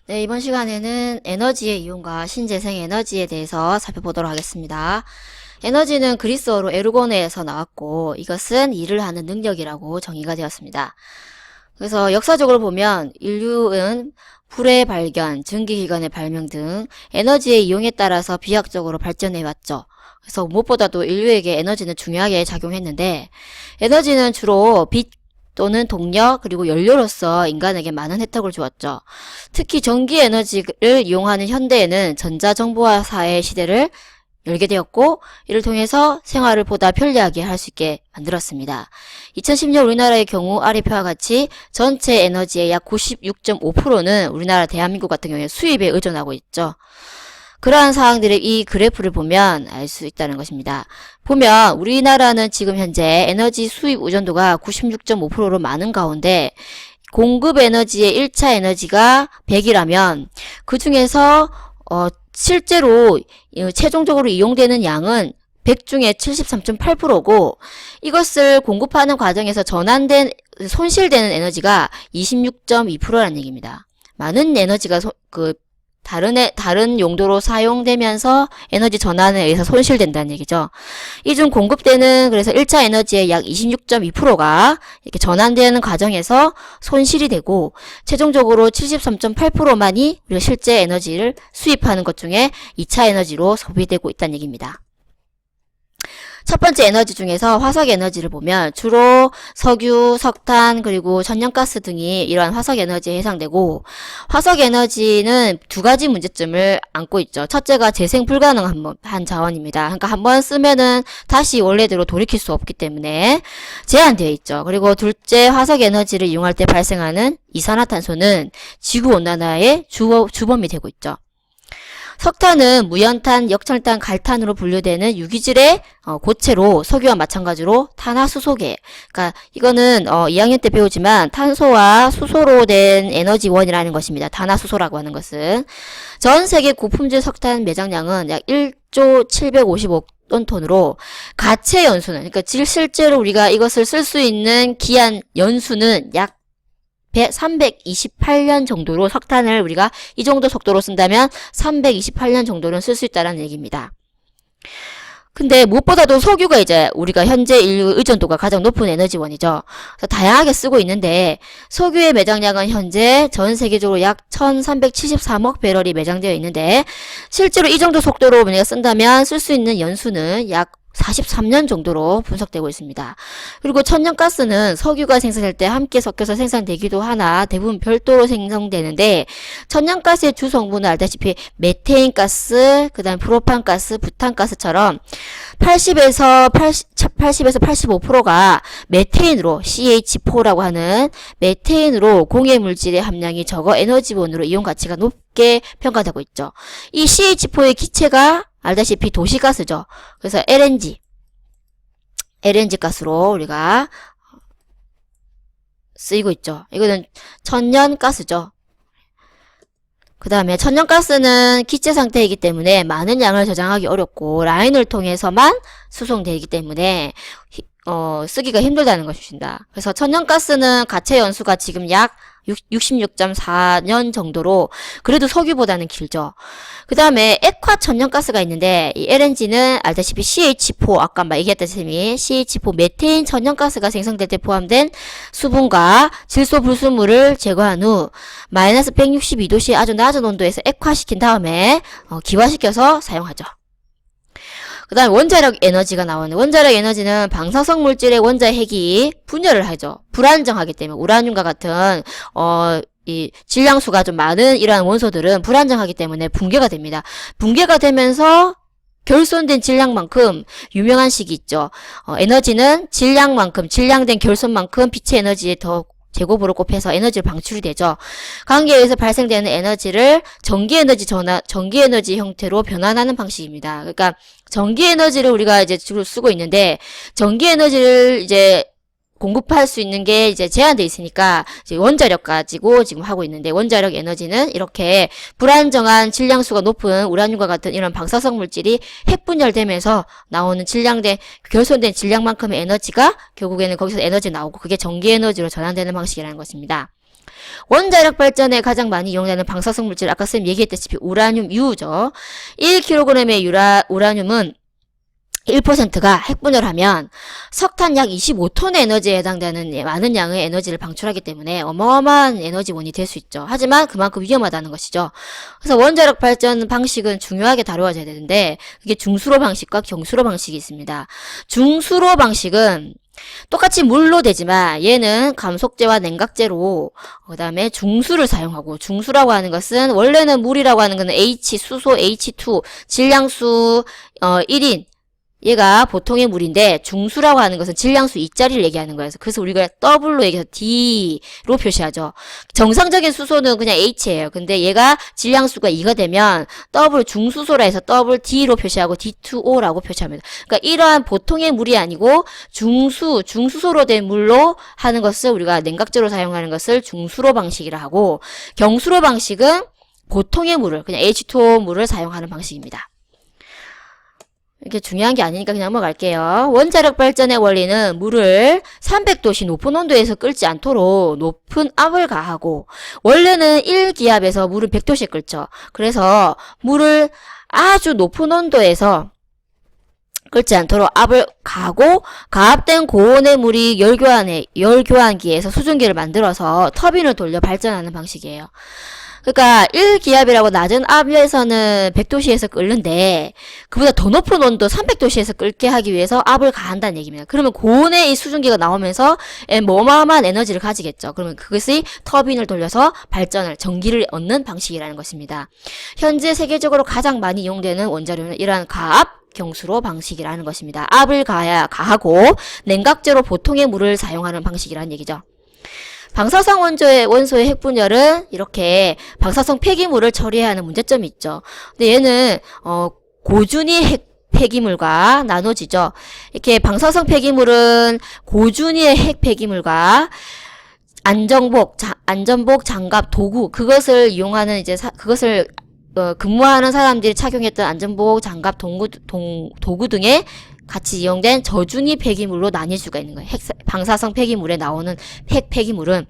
네, 이번 시간에는 에너지의 이용과 신재생 에너지에 대해서 살펴보도록 하겠습니다. 에너지는 그리스어로 에르고네에서 나왔고 이것은 일을 하는 능력이라고 정의가 되었습니다. 그래서 역사적으로 보면 인류는 불의 발견, 전기기관의 발명 등 에너지의 이용에 따라서 비약적으로 발전해왔죠. 그래서 무엇보다도 인류에게 에너지는 중요하게 작용했는데 에너지는 주로 빛 또는 동력 그리고 연료로서 인간에게 많은 혜택을 주었죠. 특히 전기 에너지를 이용하는 현대에는 전자정보화 사회 시대를 열게 되었고 이를 통해서 생활을 보다 편리하게 할 수 있게 만들었습니다. 2010년 우리나라의 경우 아래 표와 같이 전체 에너지의 약 96.5%는 우리나라 대한민국 같은 경우에 수입에 의존하고 있죠. 그러한 사항들을 이 그래프를 보면 알 수 있다는 것입니다. 보면 우리나라는 지금 현재 에너지 수입 의존도가 96.5%로 많은 가운데 공급 에너지의 1차 에너지가 100이라면 그 중에서 실제로 최종적으로 이용되는 양은 100 중에 73.8%고 이것을 공급하는 과정에서 손실되는 에너지가 26.2%라는 얘기입니다. 많은 에너지가 다른 용도로 사용되면서 에너지 전환에 의해서 손실된다는 얘기죠. 이 중 공급되는 그래서 1차 에너지의 약 26.2%가 이렇게 전환되는 과정에서 손실이 되고 최종적으로 73.8%만이 우리가 실제 에너지를 수입하는 것 중에 2차 에너지로 소비되고 있다는 얘기입니다. 첫 번째 에너지 중에서 화석 에너지를 보면 주로 석유, 석탄, 그리고 천연가스 등이 이러한 화석 에너지에 해당되고 화석 에너지는 두 가지 문제점을 안고 있죠. 첫째가 재생 불가능한 자원입니다. 그러니까 한번 쓰면은 다시 원래대로 돌이킬 수 없기 때문에 제한되어 있죠. 그리고 둘째, 화석 에너지를 이용할 때 발생하는 이산화탄소는 지구온난화의 주범이 되고 있죠. 석탄은 무연탄, 역철탄, 갈탄으로 분류되는 유기질의 고체로 석유와 마찬가지로 탄화수소계. 그러니까 이거는 2학년 때 배우지만 탄소와 수소로 된 에너지원이라는 것입니다. 탄화수소라고 하는 것은 전 세계 고품질 석탄 매장량은 약 1조 755억 톤으로 가체 연수는 그러니까 실제로 우리가 이것을 쓸 수 있는 기한 연수는 약 328년 정도로 석탄을 우리가 이 정도 속도로 쓴다면 328년 정도는 쓸 수 있다는 얘기입니다. 근데 무엇보다도 석유가 이제 우리가 현재 인류 의존도가 가장 높은 에너지원이죠. 그래서 다양하게 쓰고 있는데 석유의 매장량은 현재 전 세계적으로 약 1373억 배럴이 매장되어 있는데 실제로 이 정도 속도로 우리가 쓴다면 쓸 수 있는 연수는 약 43년 정도로 분석되고 있습니다. 그리고 천연가스는 석유가 생산될 때 함께 섞여서 생산되기도 하나 대부분 별도로 생성되는데 천연가스의 주성분은 알다시피 메테인가스, 그 다음 프로판가스, 부탄가스처럼 80에서 85%가 메테인으로 CH4라고 하는 메테인으로 공해 물질의 함량이 적어 에너지원으로 이용 가치가 높게 평가되고 있죠. 이 CH4의 기체가 알다시피 도시가스죠. 그래서 LNG 가스로 우리가 쓰이고 있죠. 이거는 천연가스죠. 그 다음에 천연가스는 기체 상태이기 때문에 많은 양을 저장하기 어렵고 라인을 통해서만 수송되기 때문에 쓰기가 힘들다는 것입니다. 그래서 천연가스는 가체 연수가 지금 약 66.4년 정도로 그래도 석유보다는 길죠. 그 다음에 액화 천연가스가 있는데 이 LNG는 알다시피 CH4 아까 얘기했다시피 CH4 메테인 천연가스가 생성될 때 포함된 수분과 질소 불순물을 제거한 후 마이너스 162도씨 아주 낮은 온도에서 액화시킨 다음에 기화시켜서 사용하죠. 그 다음에 원자력 에너지가 나오는 원자력 에너지는 방사성 물질의 원자핵이 분열을 하죠. 불안정하기 때문에 우라늄과 같은 이 질량수가 좀 많은 이러한 원소들은 불안정하기 때문에 붕괴가 됩니다. 붕괴가 되면서 결손된 질량만큼 유명한 식이 있죠. 에너지는 질량된 결손만큼 빛의 에너지에 더 제곱으로 곱해서 에너지를 방출이 되죠. 관계에 의해서 발생되는 에너지를 전기 에너지 형태로 변환하는 방식입니다. 그러니까 전기 에너지를 우리가 이제 주로 쓰고 있는데 전기 에너지를 이제 공급할 수 있는 게 이제 제한되어 있으니까 이제 원자력 가지고 지금 하고 있는데 원자력 에너지는 이렇게 불안정한 질량수가 높은 우라늄과 같은 이런 방사성 물질이 핵분열되면서 나오는 결손된 질량만큼의 에너지가 결국에는 거기서 에너지 나오고 그게 전기 에너지로 전환되는 방식이라는 것입니다. 원자력 발전에 가장 많이 이용되는 방사성 물질, 아까 쌤 얘기했다시피 우라늄 U죠. 1kg의 우라늄은 1%가 핵분열하면 석탄 약 25톤의 에너지에 해당되는 많은 양의 에너지를 방출하기 때문에 어마어마한 에너지원이 될 수 있죠. 하지만 그만큼 위험하다는 것이죠. 그래서 원자력 발전 방식은 중요하게 다루어져야 되는데 그게 중수로 방식과 경수로 방식이 있습니다. 중수로 방식은 똑같이 물로 되지만 얘는 감속제와 냉각제로 그 다음에 중수를 사용하고, 중수라고 하는 것은 원래는 물이라고 하는 것은 H, 수소 H2, 질량수 1인, 얘가 보통의 물인데 중수라고 하는 것은 질량수 2짜리를 얘기하는 거예요. 그래서 우리가 W로 얘기해서 D로 표시하죠. 정상적인 수소는 그냥 H예요. 근데 얘가 질량수가 2가 되면 W 중수소라 해서 WD로 표시하고 D2O라고 표시합니다. 그러니까 이러한 보통의 물이 아니고 중수소로 된 물로 하는 것을 우리가 냉각제로 사용하는 것을 중수로 방식이라 하고, 경수로 방식은 보통의 물을, 그냥 H2O 물을 사용하는 방식입니다. 이게 중요한 게 아니니까 그냥 넘어갈게요. 원자력 발전의 원리는 물을 300도씨 높은 온도에서 끓지 않도록 높은 압을 가하고, 원래는 1기압에서 물을 100도씨에 끓죠. 그래서 물을 아주 높은 온도에서 끓지 않도록 압을 가하고, 가압된 고온의 물이 열교환기에서 수증기를 만들어서 터빈을 돌려 발전하는 방식이에요. 그러니까 1기압이라고 낮은 압에서는 100도씨에서 끓는데 그보다 더 높은 온도 300도씨에서 끓게 하기 위해서 압을 가한다는 얘기입니다. 그러면 고온의 이 수증기가 나오면서 어마어마한 에너지를 가지겠죠. 그러면 그것이 터빈을 돌려서 전기를 얻는 방식이라는 것입니다. 현재 세계적으로 가장 많이 이용되는 원자료는 이러한 가압 경수로 방식이라는 것입니다. 압을 가하고 냉각제로 보통의 물을 사용하는 방식이라는 얘기죠. 방사성 원소의 핵분열은 이렇게 방사성 폐기물을 처리해야 하는 문제점이 있죠. 근데 얘는 고준위 폐기물과 나눠지죠. 이렇게 방사성 폐기물은 고준위의 핵 폐기물과 안전복, 장갑, 도구, 그것을 이용하는 그것을 근무하는 사람들이 착용했던 안전복, 장갑, 도구 등의 같이 이용된 저준위 폐기물로 나뉠 수가 있는 거예요. 방사성 폐기물에 나오는 핵 폐기물은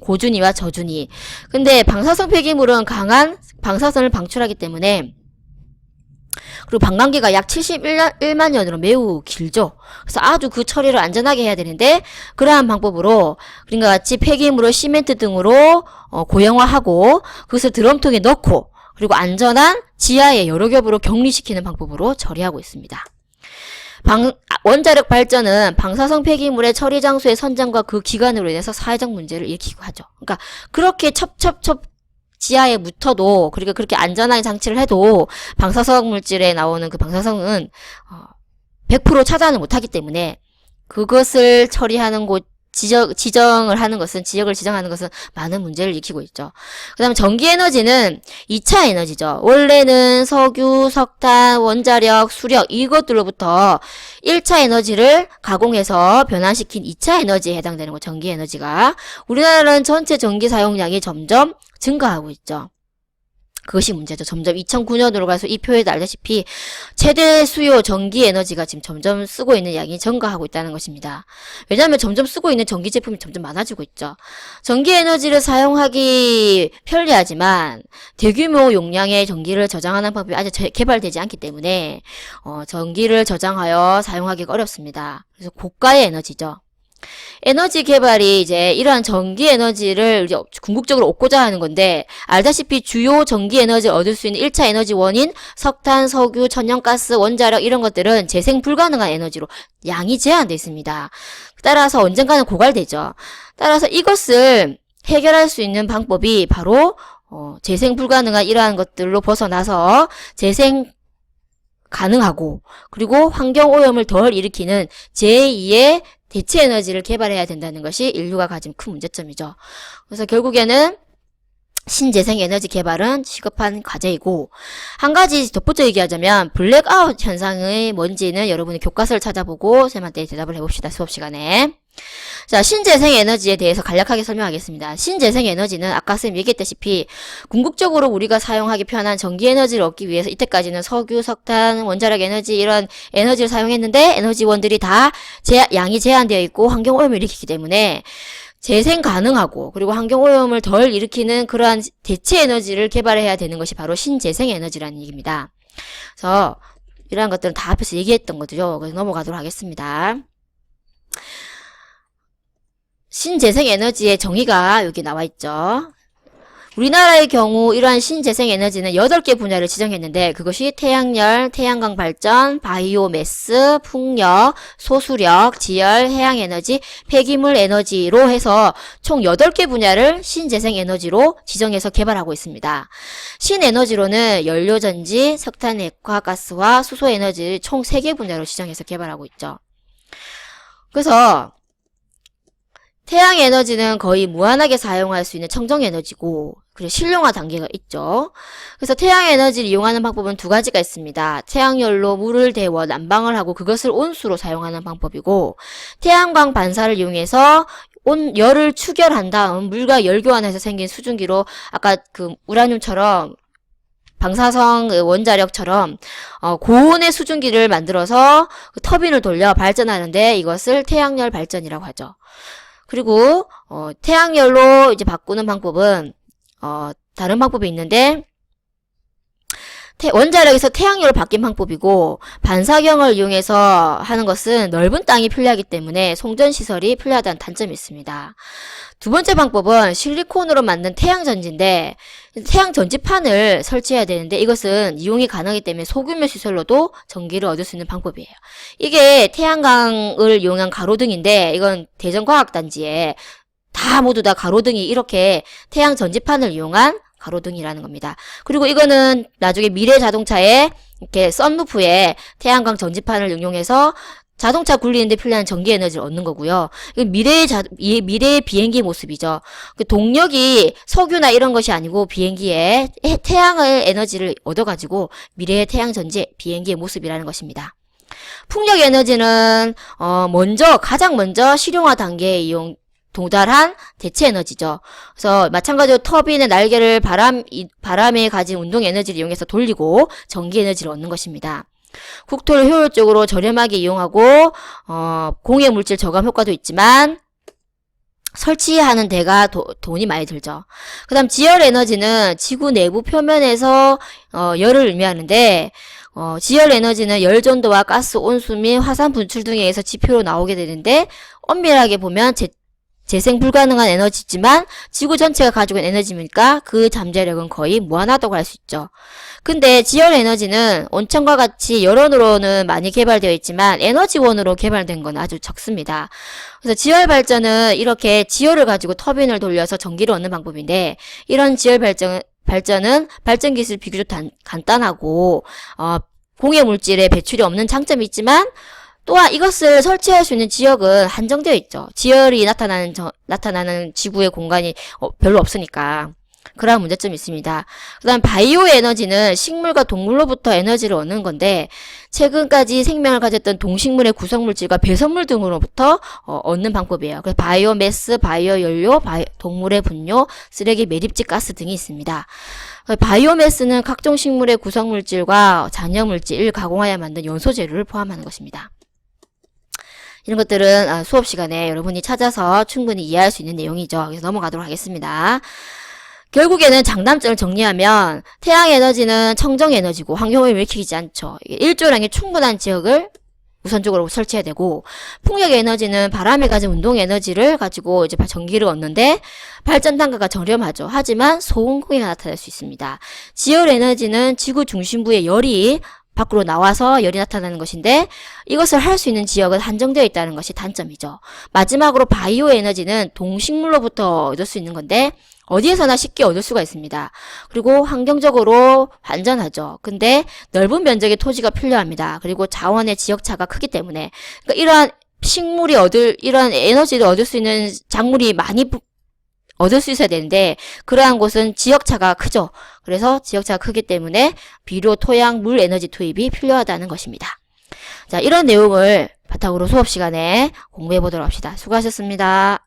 고준위와 저준위. 근데 방사성 폐기물은 강한 방사선을 방출하기 때문에, 그리고 방광기가 약 71만 년으로 매우 길죠. 그래서 아주 그 처리를 안전하게 해야 되는데, 그러한 방법으로 그림과 같이 폐기물을 시멘트 등으로 고형화하고 그것을 드럼통에 넣고, 그리고 안전한 지하에 여러 겹으로 격리시키는 방법으로 처리하고 있습니다. 원자력 발전은 방사성 폐기물의 처리 장소의 선정과 그 기간으로 인해서 사회적 문제를 일으키고 하죠. 그러니까 그렇게 첩첩첩 지하에 묻혀도, 그리고 그렇게 안전하게 장치를 해도 방사성 물질에 나오는 그 방사성은 100% 차단을 못하기 때문에 그것을 처리하는 지역을 지정하는 것은 많은 문제를 일으키고 있죠. 그 다음에 전기에너지는 2차 에너지죠. 원래는 석유, 석탄, 원자력, 수력 이것들로부터 1차 에너지를 가공해서 변환시킨 2차 에너지에 해당되는 거, 전기에너지가. 우리나라는 전체 전기 사용량이 점점 증가하고 있죠. 그것이 문제죠. 점점 2009년으로 가서 이 표에도 알다시피 최대 수요 전기 에너지가 지금 점점 쓰고 있는 양이 증가하고 있다는 것입니다. 왜냐하면 점점 쓰고 있는 전기 제품이 점점 많아지고 있죠. 전기 에너지를 사용하기 편리하지만 대규모 용량의 전기를 저장하는 방법이 아직 개발되지 않기 때문에 전기를 저장하여 사용하기가 어렵습니다. 그래서 고가의 에너지죠. 에너지 개발이 이제 이러한 전기 에너지를 이제 궁극적으로 얻고자 하는 건데, 알다시피 주요 전기 에너지를 얻을 수 있는 1차 에너지 원인, 석탄, 석유, 천연가스, 원자력 이런 것들은 재생 불가능한 에너지로 양이 제한되어 있습니다. 따라서 언젠가는 고갈되죠. 따라서 이것을 해결할 수 있는 방법이 바로 재생 불가능한 이러한 것들로 벗어나서 재생 가능하고, 그리고 환경 오염을 덜 일으키는 제2의 대체 에너지를 개발해야 된다는 것이 인류가 가진 큰 문제점이죠. 그래서 결국에는 신재생 에너지 개발은 시급한 과제이고, 한 가지 덧붙여 얘기하자면 블랙아웃 현상이 뭔지는 여러분이 교과서를 찾아보고 쌤한테 대답을 해봅시다. 수업 시간에. 자, 신재생 에너지에 대해서 간략하게 설명하겠습니다. 신재생 에너지는 아까 쌤 얘기했다시피 궁극적으로 우리가 사용하기 편한 전기 에너지를 얻기 위해서 이때까지는 석유, 석탄, 원자력 에너지 이런 에너지를 사용했는데 에너지원들이 다 양이 제한되어 있고 환경 오염을 일으키기 때문에 재생 가능하고 그리고 환경오염을 덜 일으키는 그러한 대체 에너지를 개발해야 되는 것이 바로 신재생 에너지라는 얘기입니다. 그래서 이러한 것들은 다 앞에서 얘기했던 거죠. 그래서 넘어가도록 하겠습니다. 신재생 에너지의 정의가 여기 나와 있죠. 우리나라의 경우 이러한 신재생 에너지는 8개 분야를 지정했는데 그것이 태양열, 태양광 발전, 바이오매스, 풍력, 소수력, 지열, 해양에너지, 폐기물 에너지로 해서 총 8개 분야를 신재생 에너지로 지정해서 개발하고 있습니다. 신에너지로는 연료전지, 석탄화가스와 수소에너지 총 3개 분야로 지정해서 개발하고 있죠. 그래서 태양에너지는 거의 무한하게 사용할 수 있는 청정에너지고 그리고 실용화 단계가 있죠. 그래서 태양에너지를 이용하는 방법은 2가지가 있습니다. 태양열로 물을 데워 난방을 하고 그것을 온수로 사용하는 방법이고 태양광 반사를 이용해서 열을 추결한 다음 물과 열 교환해서 생긴 수증기로 아까 그 우라늄처럼 방사성 원자력처럼 고온의 수증기를 만들어서 그 터빈을 돌려 발전하는데 이것을 태양열 발전이라고 하죠. 그리고 태양열로 이제 바꾸는 방법은 다른 방법이 있는데 원자력에서 태양열로 바뀐 방법이고 반사경을 이용해서 하는 것은 넓은 땅이 필요하기 때문에 송전시설이 필요하다는 단점이 있습니다. 2번째 방법은 실리콘으로 만든 태양전지인데 태양전지판을 설치해야 되는데 이것은 이용이 가능하기 때문에 소규모 시설로도 전기를 얻을 수 있는 방법이에요. 이게 태양광을 이용한 가로등인데 이건 대전과학단지에 모두 다 가로등이 이렇게 태양전지판을 이용한 가로등이라는 겁니다. 그리고 이거는 나중에 미래 자동차에 이렇게 썬루프에 태양광 전지판을 응용해서 자동차 굴리는데 필요한 전기 에너지를 얻는 거고요. 이건 미래의 비행기 모습이죠. 그 동력이 석유나 이런 것이 아니고 비행기에 태양의 에너지를 얻어가지고 미래의 태양전지 비행기의 모습이라는 것입니다. 풍력 에너지는 가장 먼저 실용화 단계에 도달한 대체 에너지죠. 그래서 마찬가지로 터빈의 날개를 바람에 가진 운동 에너지를 이용해서 돌리고 전기 에너지를 얻는 것입니다. 국토를 효율적으로 저렴하게 이용하고 공해 물질 저감 효과도 있지만 설치하는 데가 돈이 많이 들죠. 그 다음 지열 에너지는 지구 내부 표면에서 열을 의미하는데 지열 에너지는 열 전도와 가스 온수 및 화산 분출 등에 의해서 지표로 나오게 되는데 엄밀하게 보면 재생 불가능한 에너지지만 지구 전체가 가지고 있는 에너지니까 그 잠재력은 거의 무한하다고 할 수 있죠. 근데 지열 에너지는 온천과 같이 열원으로는 많이 개발되어 있지만 에너지원으로 개발된 건 아주 적습니다. 그래서 지열 발전은 이렇게 지열을 가지고 터빈을 돌려서 전기를 얻는 방법인데 이런 지열 발전은 발전 기술이 비교적 간단하고 공해 물질의 배출이 없는 장점이 있지만 또한 이것을 설치할 수 있는 지역은 한정되어 있죠. 지열이 나타나는 지구의 공간이 별로 없으니까. 그러한 문제점이 있습니다. 그 다음 바이오 에너지는 식물과 동물로부터 에너지를 얻는 건데 최근까지 생명을 가졌던 동식물의 구성물질과 배설물 등으로부터 얻는 방법이에요. 그래서 바이오매스, 바이오연료, 동물의 분뇨, 쓰레기 매립지 가스 등이 있습니다. 바이오매스는 각종 식물의 구성물질과 잔여물질을 가공하여 만든 연소재료를 포함하는 것입니다. 이런 것들은 수업 시간에 여러분이 찾아서 충분히 이해할 수 있는 내용이죠. 그래서 넘어가도록 하겠습니다. 결국에는 장단점을 정리하면 태양에너지는 청정에너지고 환경오염을 일으키지 않죠. 일조량이 충분한 지역을 우선적으로 설치해야 되고 풍력에너지는 바람에 가진 운동에너지를 가지고 이제 전기를 얻는데 발전 단가가 저렴하죠. 하지만 소음공해가 나타날 수 있습니다. 지열에너지는 지구 중심부의 열이 밖으로 나와서 열이 나타나는 것인데 이것을 할 수 있는 지역은 한정되어 있다는 것이 단점이죠. 마지막으로 바이오 에너지는 동식물로부터 얻을 수 있는 건데 어디에서나 쉽게 얻을 수가 있습니다. 그리고 환경적으로 안전하죠. 근데 넓은 면적의 토지가 필요합니다. 그리고 자원의 지역차가 크기 때문에 그러니까 이러한 에너지를 얻을 수 있는 작물이 많이 얻을 수 있어야 되는데 그러한 곳은 지역차가 크죠. 그래서 지역차가 크기 때문에 비료, 토양, 물 에너지 투입이 필요하다는 것입니다. 자, 이런 내용을 바탕으로 수업 시간에 공부해 보도록 합시다. 수고하셨습니다.